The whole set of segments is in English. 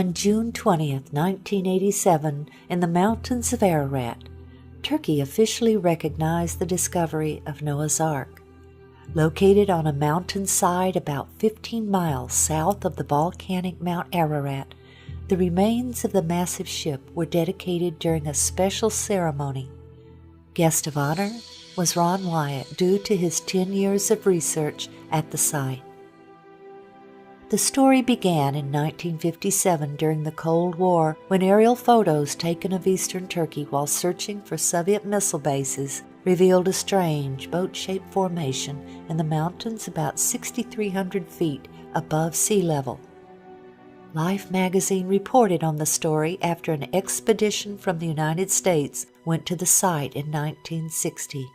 On June 20th, 1987, in the mountains of Ararat, Turkey officially recognized the discovery of Noah's Ark. Located on a mountainside about 15 miles south of the volcanic Mount Ararat, the remains of the massive ship were dedicated during a special ceremony. Guest of honor was Ron Wyatt due to his 10 years of research at the site. The story began in 1957 during the Cold War when aerial photos taken of eastern Turkey while searching for Soviet missile bases revealed a strange boat-shaped formation in the mountains about 6,300 feet above sea level. Life magazine reported on the story after an expedition from the United States went to the site in 1960.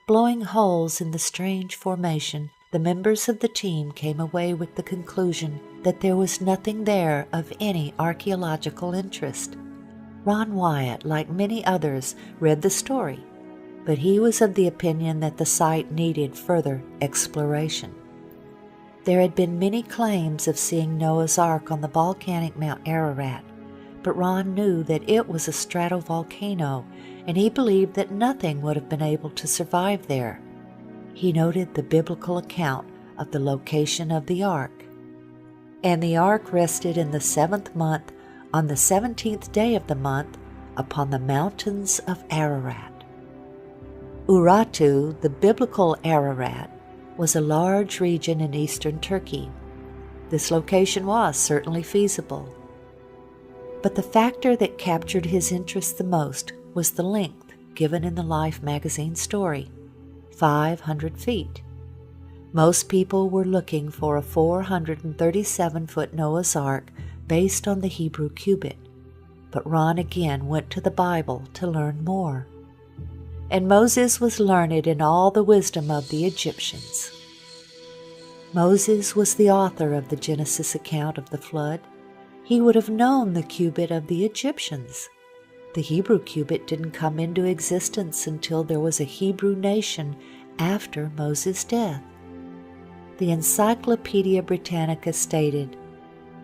Blowing holes in the strange formation, the members of the team came away with the conclusion that there was nothing there of any archaeological interest. Ron Wyatt, like many others, read the story, but he was of the opinion that the site needed further exploration. There had been many claims of seeing Noah's Ark on the volcanic Mount Ararat, but Ron knew that it was a stratovolcano, and he believed that nothing would have been able to survive there. He noted the biblical account of the location of the ark. And the ark rested in the 7th month, on the 17th day of the month, upon the mountains of Ararat. Urartu, the biblical Ararat, was a large region in eastern Turkey. This location was certainly feasible. But the factor that captured his interest the most was the length given in the Life magazine story. 500 feet. Most people were looking for a 437-foot Noah's Ark based on the Hebrew cubit, but Ron again went to the Bible to learn more. And Moses was learned in all the wisdom of the Egyptians. Moses was the author of the Genesis account of the flood. He would have known the cubit of the Egyptians. The Hebrew cubit didn't come into existence until there was a Hebrew nation after Moses' death. The Encyclopedia Britannica stated,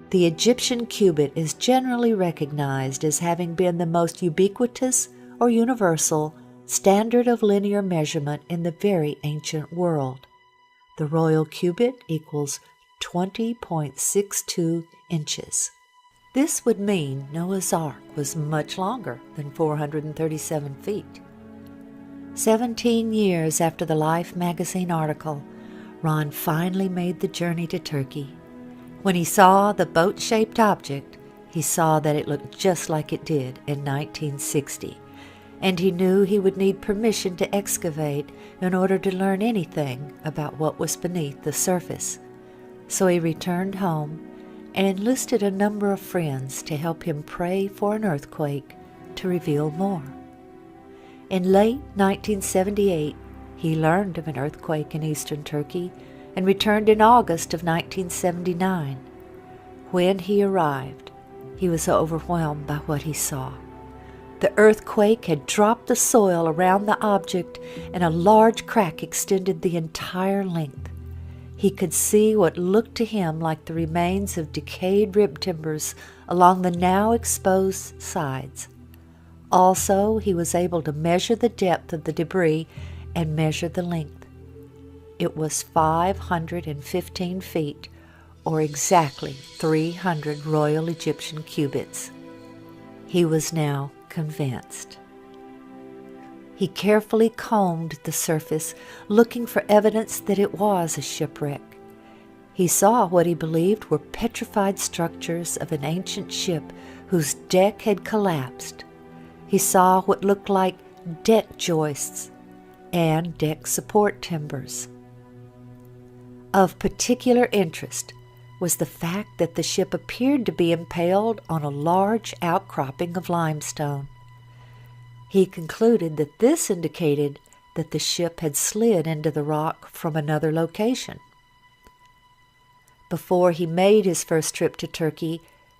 "The Egyptian cubit is generally recognized as having been the most ubiquitous or universal standard of linear measurement in the very ancient world. The royal cubit equals 20.62 inches. This would mean Noah's Ark was much longer than 437 feet. 17 years after the Life magazine article, Ron finally made the journey to Turkey. When he saw the boat-shaped object, he saw that it looked just like it did in 1960, and he knew he would need permission to excavate in order to learn anything about what was beneath the surface. So he returned home and enlisted a number of friends to help him pray for an earthquake to reveal more. In late 1978, he learned of an earthquake in eastern Turkey and returned in August of 1979. When he arrived, he was overwhelmed by what he saw. The earthquake had dropped the soil around the object, and a large crack extended the entire length. He could see what looked to him like the remains of decayed rib timbers along the now exposed sides. Also, he was able to measure the depth of the debris and measure the length. It was 515 feet, or exactly 300 Royal Egyptian cubits. He was now convinced. He carefully combed the surface, looking for evidence that it was a shipwreck. He saw what he believed were petrified structures of an ancient ship whose deck had collapsed. He saw what looked like deck joists and deck support timbers. Of particular interest was the fact that the ship appeared to be impaled on a large outcropping of limestone. He concluded that this indicated that the ship had slid into the rock from another location. Before he made his first trip to Turkey,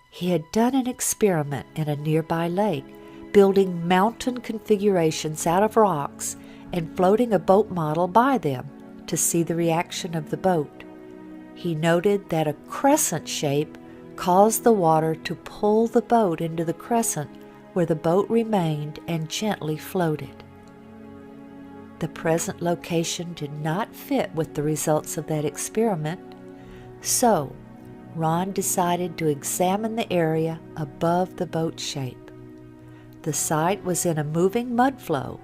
he had done an experiment in a nearby lake, building mountain configurations out of rocks and floating a boat model by them to see the reaction of the boat. He noted that a crescent shape caused the water to pull the boat into the crescent where the boat remained and gently floated. The present location did not fit with the results of that experiment, so Ron decided to examine the area above the boat shape. The site was in a moving mud flow,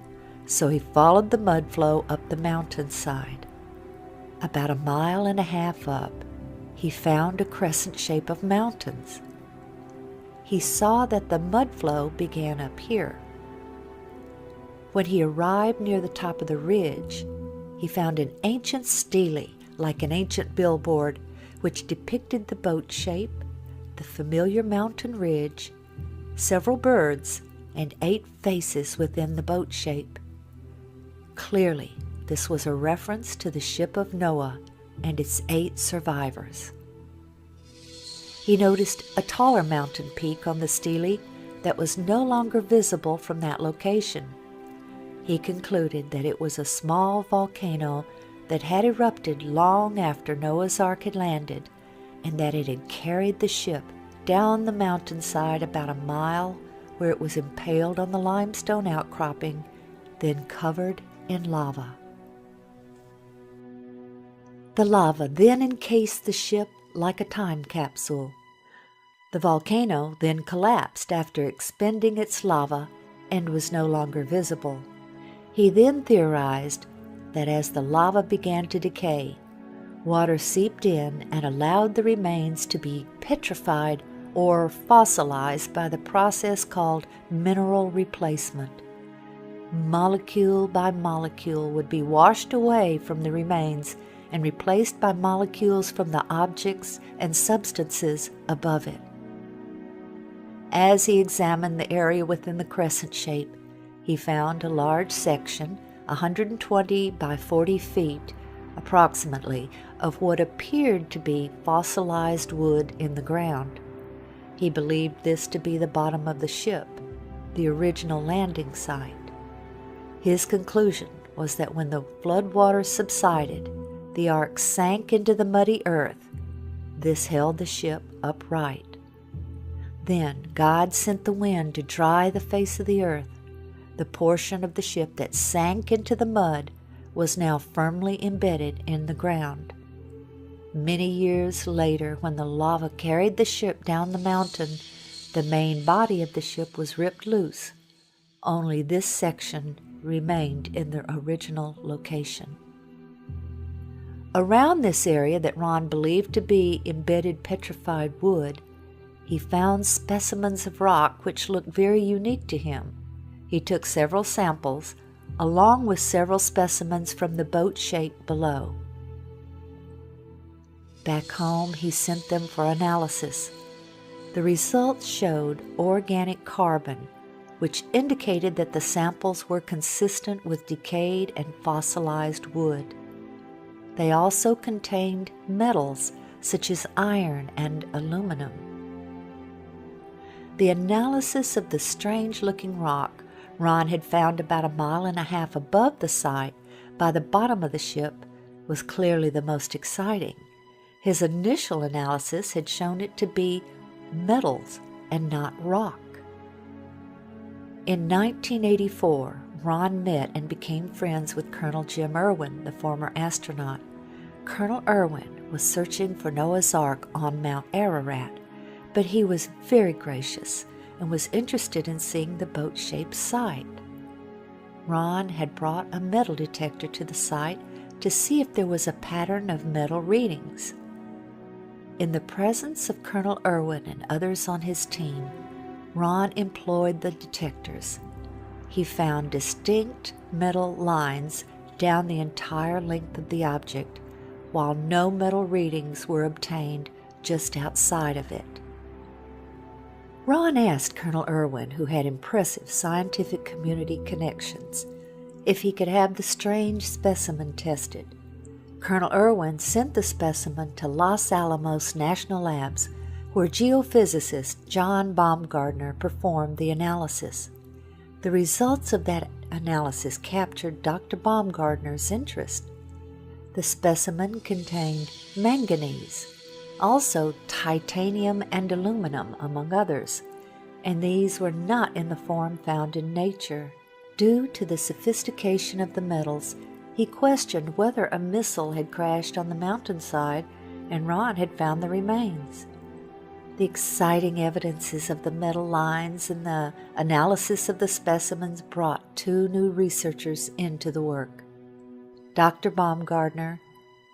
so he followed the mud flow up the mountainside. About 1.5 miles up, he found a crescent shape of mountains. He saw that the mud flow began up here. When he arrived near the top of the ridge, he found an ancient stele, like an ancient billboard, which depicted the boat shape, the familiar mountain ridge, several birds, and 8 faces within the boat shape. Clearly, this was a reference to the ship of Noah and its 8 survivors. He noticed a taller mountain peak on the stele that was no longer visible from that location. He concluded that it was a small volcano that had erupted long after Noah's Ark had landed, and that it had carried the ship down the mountainside about 1 mile, where it was impaled on the limestone outcropping, then covered in lava. The lava then encased the ship like a time capsule. The volcano then collapsed after expending its lava and was no longer visible. He then theorized that as the lava began to decay, water seeped in and allowed the remains to be petrified or fossilized by the process called mineral replacement. Molecule by molecule would be washed away from the remains and replaced by molecules from the objects and substances above it. As he examined the area within the crescent shape, he found a large section, 120 by 40 feet, approximately, of what appeared to be fossilized wood in the ground. He believed this to be the bottom of the ship, the original landing site. His conclusion was that when the floodwaters subsided, the ark sank into the muddy earth. This held the ship upright. Then God sent the wind to dry the face of the earth. The portion of the ship that sank into the mud was now firmly embedded in the ground. Many years later, when the lava carried the ship down the mountain, the main body of the ship was ripped loose. Only this section remained in their original location. Around this area that Ron believed to be embedded petrified wood, he found specimens of rock which looked very unique to him. He took several samples, along with several specimens from the boat shape below. Back home, he sent them for analysis. The results showed organic carbon, which indicated that the samples were consistent with decayed and fossilized wood. They also contained metals such as iron and aluminum. The analysis of the strange-looking rock Ron had found about 1.5 miles above the site by the bottom of the ship was clearly the most exciting. His initial analysis had shown it to be metals and not rock. In 1984, Ron met and became friends with Colonel Jim Irwin, the former astronaut. Colonel Irwin was searching for Noah's Ark on Mount Ararat, but he was very gracious and was interested in seeing the boat-shaped site. Ron had brought a metal detector to the site to see if there was a pattern of metal readings. In the presence of Colonel Irwin and others on his team, Ron employed the detectors. He found distinct metal lines down the entire length of the object, while no metal readings were obtained just outside of it. Ron asked Colonel Irwin, who had impressive scientific community connections, if he could have the strange specimen tested. Colonel Irwin sent the specimen to Los Alamos National Labs, where geophysicist John Baumgartner performed the analysis. The results of that analysis captured Dr. Baumgartner's interest. The specimen contained manganese, also titanium and aluminum, among others, and these were not in the form found in nature. Due to the sophistication of the metals, he questioned whether a missile had crashed on the mountainside and Ron had found the remains. The exciting evidences of the metal lines and the analysis of the specimens brought two new researchers into the work. Dr. Baumgartner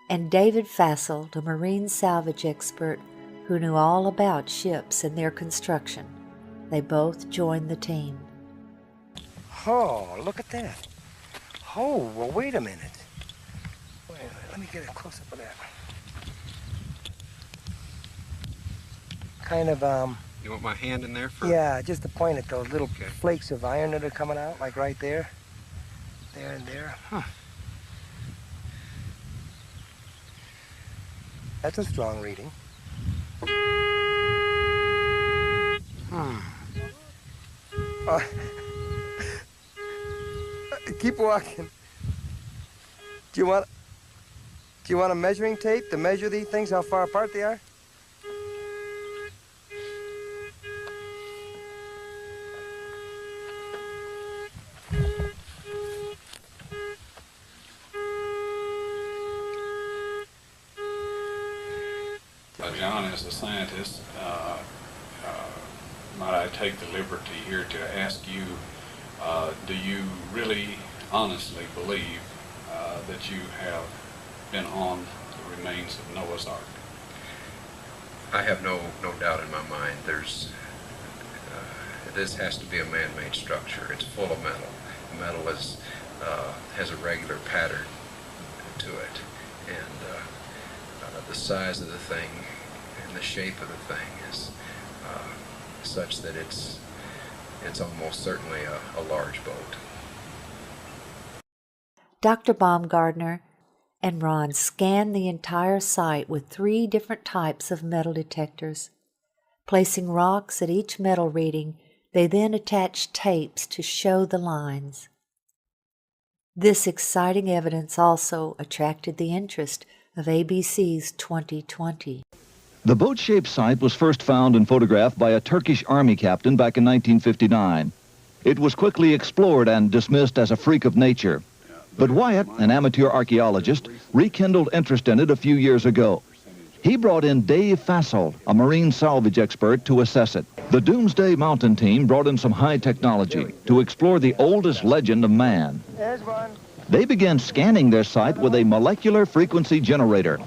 and David Fasold, a marine salvage expert who knew all about ships and their construction. They both joined the team. Oh, look at that. Oh, well, wait a minute. Wait a minute, let me get a close-up of that. Kind of, You want my hand in there for? Yeah, just to point at those little flakes of iron that are coming out, like right there. There and there. Huh. That's a strong reading. Keep walking. Do you want a measuring tape to measure these things, how far apart they are? John, as a scientist, might I take the liberty here to ask you, do you really honestly believe that you have been on the remains of Noah's Ark? I have no doubt in my mind. This has to be a man-made structure. It's full of metal. The metal has a regular pattern to it, and the size of the thing and the shape of the thing is such that it's almost certainly a large boat. Dr. Baumgartner and Ron scanned the entire site with 3 different types of metal detectors. Placing rocks at each metal reading, they then attached tapes to show the lines. This exciting evidence also attracted the interest of ABC's 2020. The boat-shaped site was first found and photographed by a Turkish army captain back in 1959. It was quickly explored and dismissed as a freak of nature. But Wyatt, an amateur archaeologist, rekindled interest in it a few years ago. He brought in Dave Fasold, a marine salvage expert, to assess it. The Doomsday Mountain team brought in some high technology to explore the oldest legend of man. They began scanning their site with a molecular frequency generator.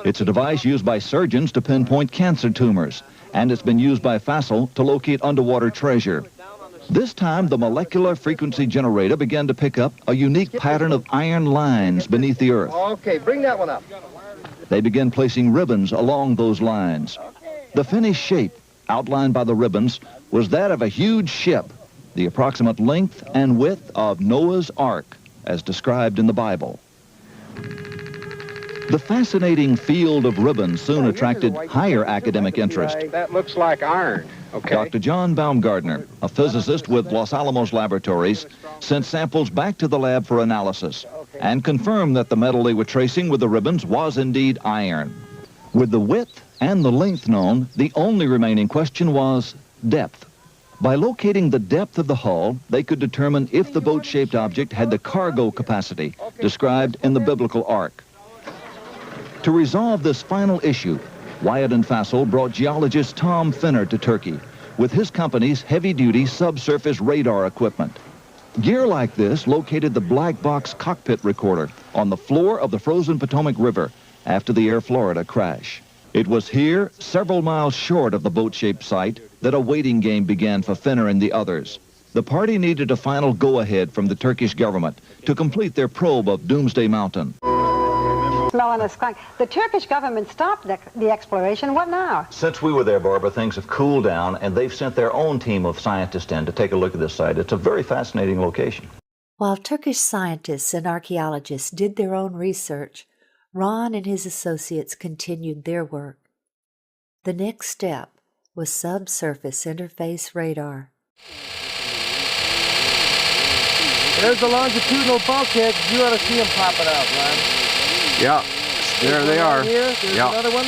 It's a device used by surgeons to pinpoint cancer tumors, and it's been used by Fasold to locate underwater treasure. This time, the molecular frequency generator began to pick up a unique pattern of iron lines beneath the earth. Okay, bring that one up. They began placing ribbons along those lines. The finished shape, outlined by the ribbons, was that of a huge ship, the approximate length and width of Noah's Ark, as described in the Bible. The fascinating field of ribbons soon attracted higher academic interest. That looks like iron. Okay. Dr. John Baumgartner, a physicist with Los Alamos Laboratories, sent samples back to the lab for analysis and confirmed that the metal they were tracing with the ribbons was indeed iron. With the width and the length known, the only remaining question was depth. By locating the depth of the hull, they could determine if the boat-shaped object had the cargo capacity described in the biblical ark. To resolve this final issue, Wyatt and Fasold brought geologist Tom Finner to Turkey with his company's heavy-duty subsurface radar equipment. Gear like this located the black box cockpit recorder on the floor of the frozen Potomac River after the Air Florida crash. It was here, several miles short of the boat-shaped site, that a waiting game began for Finner and the others. The party needed a final go-ahead from the Turkish government to complete their probe of Doomsday Mountain. Smelling a skunk. The Turkish government stopped the exploration. What now? Since we were there, Barbara, things have cooled down, and they've sent their own team of scientists in to take a look at this site. It's a very fascinating location. While Turkish scientists and archaeologists did their own research, Ron and his associates continued their work. The next step was subsurface interface radar. There's the longitudinal bulkhead. You ought to see them popping out, Ron. Yeah, there they are. Here, there's Yeah. another one.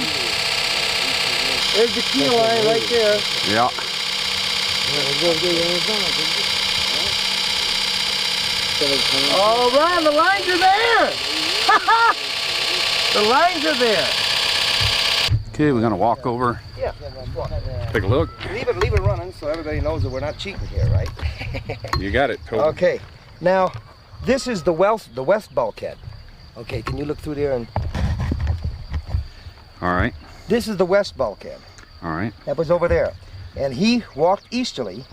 There's the key line right there. Yeah. Oh, Ron, the lines are there! The lines are there! Okay, we're gonna walk over, Yeah. take a look. Leave it running so everybody knows that we're not cheating here, right? You got it, Toby. Okay. Now, this is the west bulkhead. Okay, can you look through there and... All right, This is the west bulkhead. all right. That was over there. And he walked easterly.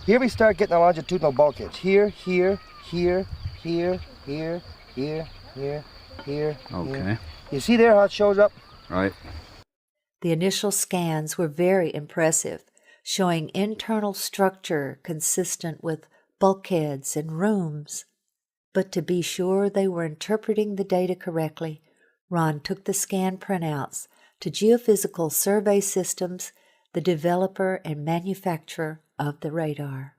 Here we start getting the longitudinal bulkheads. Here, here, here, here, here, here, here, here. Okay. You see there how it shows up? Right. The initial scans were very impressive, showing internal structure consistent with bulkheads and rooms. But to be sure they were interpreting the data correctly, Ron took the scan printouts to Geophysical Survey Systems, the developer and manufacturer of the radar.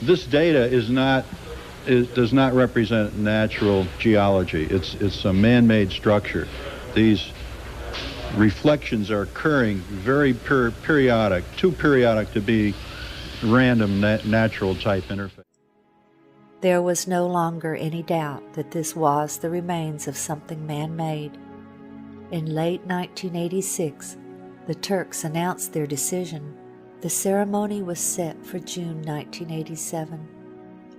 This data does not represent natural geology. It's a man-made structure. These reflections are occurring very periodic, too periodic to be random natural type interface. There was no longer any doubt that this was the remains of something man-made. In late 1986, the Turks announced their decision. The ceremony was set for June 1987.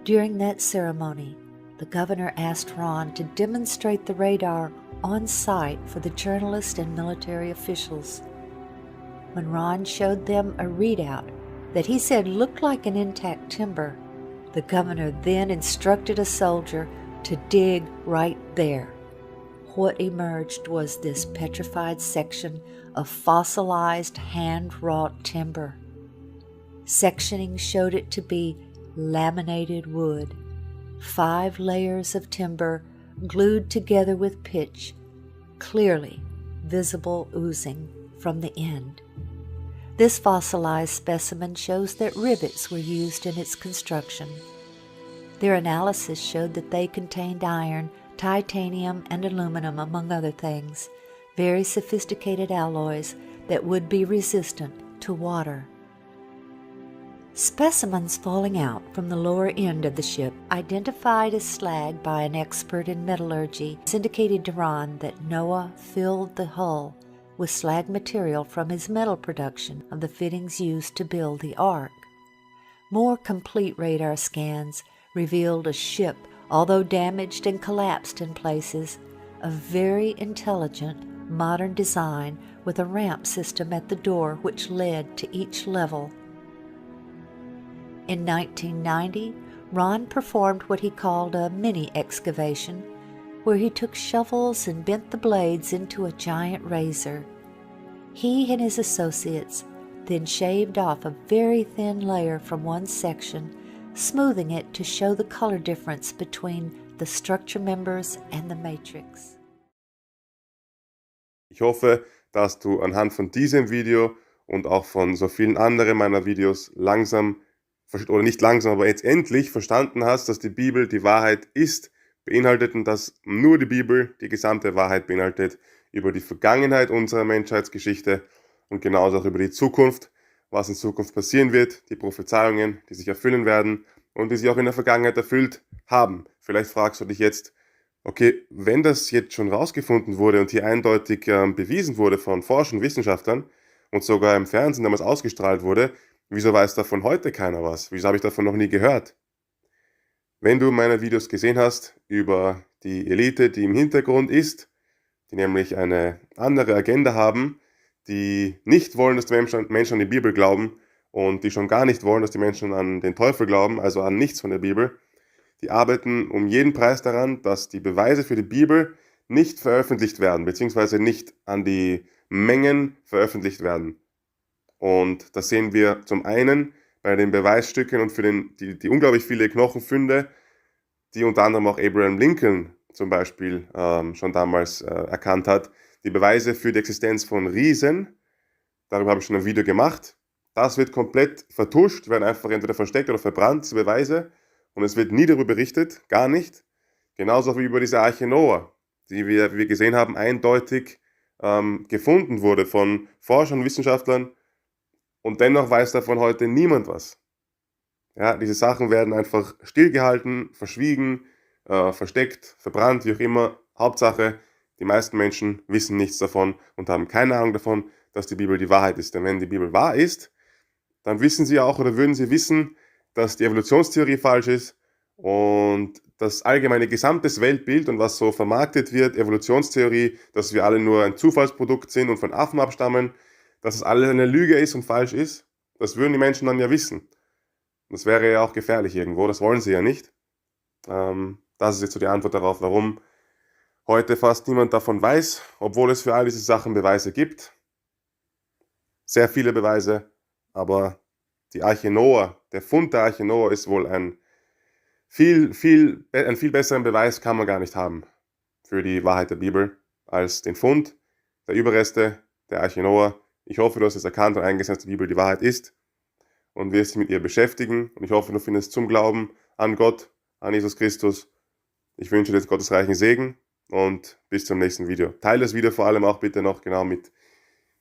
During that ceremony, the governor asked Ron to demonstrate the radar on site for the journalists and military officials. When Ron showed them a readout that he said looked like an intact timber, the governor then instructed a soldier to dig right there. What emerged was this petrified section of fossilized hand-wrought timber. Sectioning showed it to be laminated wood, 5 layers of timber glued together with pitch, clearly visible oozing from the end. This fossilized specimen shows that rivets were used in its construction. Their analysis showed that they contained iron, titanium, and aluminum, among other things, very sophisticated alloys that would be resistant to water. Specimens falling out from the lower end of the ship, identified as slag by an expert in metallurgy, indicated to Ron that Noah filled the hull with slag material from his metal production of the fittings used to build the Ark. More complete radar scans revealed a ship, although damaged and collapsed in places, of very intelligent, modern design with a ramp system at the door which led to each level. In 1990, Ron performed what he called a mini excavation, where he took shovels and bent the blades into a giant razor. He and his associates then shaved off a very thin layer from one section, smoothing it to show the color difference between the structure members and the matrix. Ich hoffe, dass du anhand von diesem Video und auch von so vielen anderen meiner Videos langsam, oder nicht langsam, aber jetzt endlich verstanden hast, dass die Bibel die Wahrheit ist, beinhaltet und dass nur die Bibel die gesamte Wahrheit beinhaltet über die Vergangenheit unserer Menschheitsgeschichte und genauso auch über die Zukunft, was in Zukunft passieren wird, die Prophezeiungen, die sich erfüllen werden und die sich auch in der Vergangenheit erfüllt haben. Vielleicht fragst du dich jetzt, okay, wenn das jetzt schon rausgefunden wurde und hier eindeutig bewiesen wurde von Forschern und Wissenschaftlern und sogar im Fernsehen damals ausgestrahlt wurde, wieso weiß davon heute keiner was? Wieso habe ich davon noch nie gehört? Wenn du meine Videos gesehen hast über die Elite, die im Hintergrund ist, die nämlich eine andere Agenda haben, die nicht wollen, dass die Menschen an die Bibel glauben und die schon gar nicht wollen, dass die Menschen an den Teufel glauben, also an nichts von der Bibel, die arbeiten um jeden Preis daran, dass die Beweise für die Bibel nicht veröffentlicht werden, beziehungsweise nicht an die Mengen veröffentlicht werden. Und das sehen wir zum einen bei den Beweisstücken und für die unglaublich viele Knochenfunde, die unter anderem auch Abraham Lincoln zum Beispiel schon damals erkannt hat. Die Beweise für die Existenz von Riesen, darüber habe ich schon ein Video gemacht. Das wird komplett vertuscht, werden einfach entweder versteckt oder verbrannt, diese Beweise. Und es wird nie darüber berichtet, gar nicht. Genauso wie über diese Arche Noah, die wir, wie wir gesehen haben, eindeutig gefunden wurde von Forschern und Wissenschaftlern und dennoch weiß davon heute niemand was. Ja, diese Sachen werden einfach stillgehalten, verschwiegen, versteckt, verbrannt, wie auch immer. Hauptsache, die meisten Menschen wissen nichts davon und haben keine Ahnung davon, dass die Bibel die Wahrheit ist. Denn wenn die Bibel wahr ist, dann wissen sie auch oder würden sie wissen, dass die Evolutionstheorie falsch ist und das allgemeine gesamtes Weltbild und was so vermarktet wird, Evolutionstheorie, dass wir alle nur ein Zufallsprodukt sind und von Affen abstammen, dass es alles eine Lüge ist und falsch ist, das würden die Menschen dann ja wissen. Das wäre ja auch gefährlich irgendwo, das wollen sie ja nicht. Das ist jetzt so die Antwort darauf, warum heute fast niemand davon weiß, obwohl es für all diese Sachen Beweise gibt. Sehr viele Beweise, aber die Arche Noah, der Fund der Arche Noah ist wohl ein viel besseren Beweis kann man gar nicht haben für die Wahrheit der Bibel als den Fund der Überreste der Arche Noah. Ich hoffe, du hast es erkannt und eingesehen, dass die Bibel die Wahrheit ist und wirst dich mit ihr beschäftigen. Und ich hoffe, du findest zum Glauben an Gott, an Jesus Christus. Ich wünsche dir jetzt Gottes reichen Segen und bis zum nächsten Video. Teile das Video vor allem auch bitte noch genau mit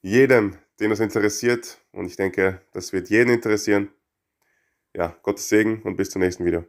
jedem, den das interessiert. Und ich denke, das wird jeden interessieren. Ja, Gottes Segen und bis zum nächsten Video.